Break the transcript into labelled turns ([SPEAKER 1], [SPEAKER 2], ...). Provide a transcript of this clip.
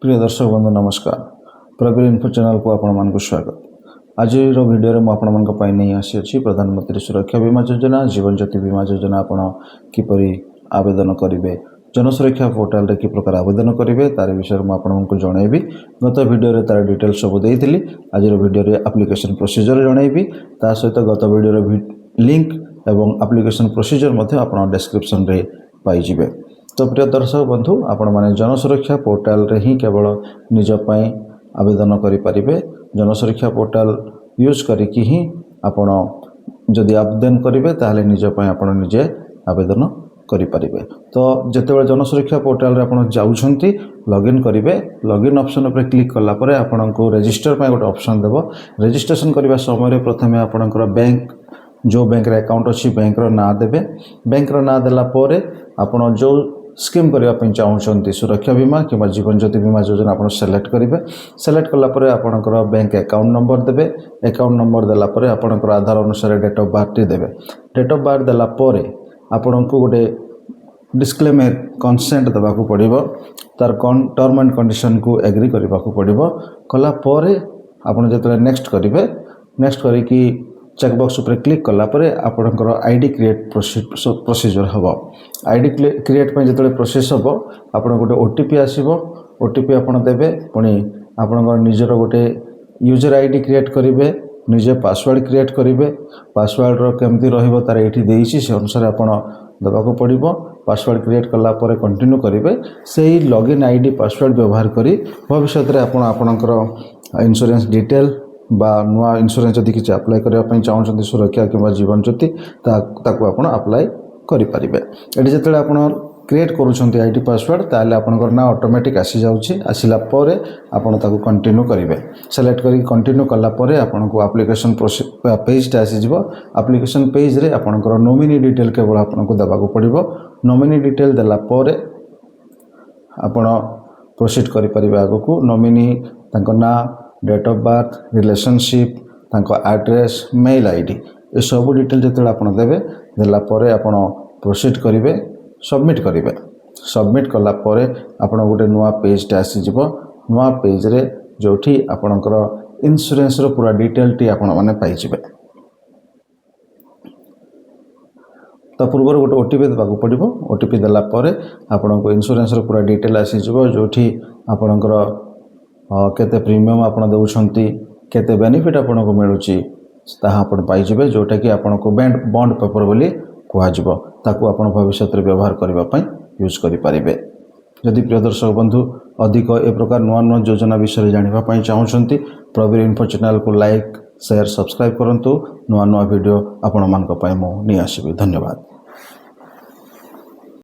[SPEAKER 1] प्रिय दर्शक बंधु नमस्कार। प्रवीर इन्फो चैनल को आपण मान स्वागत। आज वीडियो में आपण मान नहीं आसी प्रधानमंत्री सुरक्षा बीमा योजना जीवन ज्योति बीमा योजना आपण किपरि आवेदन करेंगे, जनसुरक्षा पोर्टाल रे कि प्रकार आवेदन करेंगे तार विषय में आपको जनइबी। गत वीडियो तार डिटेल सब देइथिली। आज वीडियो रे एप्लिकेशन प्रोसीजर जनइबी, ता सहित गत वीडियो रे लिंक एवं एप्लिकेशन प्रोसीजर मध्य आपण डिस्क्रिप्शन रे पाई जिवे। तो प्रिय दर्शक बंधु आपण माने जनसुरक्षा पोर्टाल रे ही केवल निज पई आवेदन करि परिबे। जनसुरक्षा पोर्टाल यूज करिकि ही आपण जदि आवेदन करिवे ताले निज पई आपण निजे आवेदन करि परिबे। तो जेतेबेले जनसुरक्षा पोर्टाल रे आपण जाउछंती लॉगिन करिवे, लॉगिन ऑप्शन ऊपर क्लिक कला परे आपनको रजिस्टर पई गोटे ऑप्शन देबो। रजिस्ट्रेशन करबा समय रे प्रथमे आपनकर बैंक जो बैंक रे अकाउंट अछि बैंक रो ना देबे। बैंक रो ना देला परे आपण जो स्कीम करने चाहते सुरक्षा बीमा कि जीवन ज्योति बीमा योजना आप सेलेक्ट करेंगे। सेलेक्ट कला आपणकर बैंक अकाउंट नंबर देवे। अकाउंट नंबर देलापर आपणकर आधार अनुसार डेट ऑफ बर्थ देवे। डेट ऑफ बर्थ देलापर आपण को गोटे डिस्क्लेमर कंसेंट देवाक पड़ो, तार टर्म एंड कंडीशन को एग्री करने को पड़ो। कलापर आपड़ जो नेक्स्ट करेंगे, नेक्स्ट करी चेकबॉक्स उपर क्लिक कला परे आपणकर आईडी क्रिएट प्रोसीजर हम। आईडी क्रिएट पे जो प्रोसेस हम आप गोटे ओटीपी आसो। ओटीपी आपड़ देवे, पुणी आपणकर निजर गोटे यूजर आईडी क्रिएट करेंगे, निजे पासवर्ड क्रिएट करेंगे। पासवर्ड केमती रहिबो तार एठी देइछि, से अनुसार आपण देवाक पड़ो। पासवर्ड क्रिएट कला परे कंटिन्यू करेंगे। से लॉगिन आईडी पासवर्ड व्यवहार करी भविष्य में आपणकर इंश्योरेंस डिटेल बा नुआ इंश्योरेंस जदि किसी अप्लाई करने चाहते सुरक्षा कि जीवन ज्योति ताकू आपण अप्लाई करेंगे। ये जो आप क्रिएट करुँच आईडी पासवर्ड ताले आपनकर ना ऑटोमेटिक आसी जाउछि। आसिला परे आपण ताकू कंटिन्यू करेंगे। सेलेक्ट करी कंटिन्यू कला परे आपण को एप्लिकेशन पेज टा आसी जिवो। एप्लिकेशन पेज रे आपनकर नॉमिनी डिटेल केवल आपण को देबाक पड़िबो। नॉमिनी डिटेल देला परे आपण प्रोसीड करि परिबे। आगो को नॉमिनी तांको ना, डेट ऑफ बर्थ, रिलेशनशिप, तांको एड्रेस, मेल आईडी ये सब डिटेल जो आप देवे देला परे आपण प्रोसीड करेंगे, सबमिट करेंगे। सबमिट कला परे आपण गोटे नुआ पेज टा आसी जिवो। नुआ पेज रे जोठी आपणकर इंश्योरेंस रो पूरा डिटेल टी आपण माने पाई जिवे। तो पूर्व गोटे ओटीपी देवाक पड़ो। ओटीपी देला परे आपण को इंश्योरेंस रो पूरा डिटेल आसी जिवो, जोठी आपणकर केते प्रीमियम आपण देउछंती, केते बेनिफिट आपण को मिलुची ताहा आपण पाई जिवे, जोटा कि आपण को बॉन्ड पेपर बोली कुहा जिवो। ताकू आपण भविष्य में व्यवहार करबा पई यूज करि परिबे। यदि प्रिय दर्शक बंधु अधिक ए प्रकार नुआ नुआ योजना विषय जानिबा पई चाहउछंती प्रवीर इन्फो चैनल को लाइक शेयर सब्सक्राइब करंतु। नुआ नुआ वीडियो आपण मान को पई मो नि आसीबे। धन्यवाद।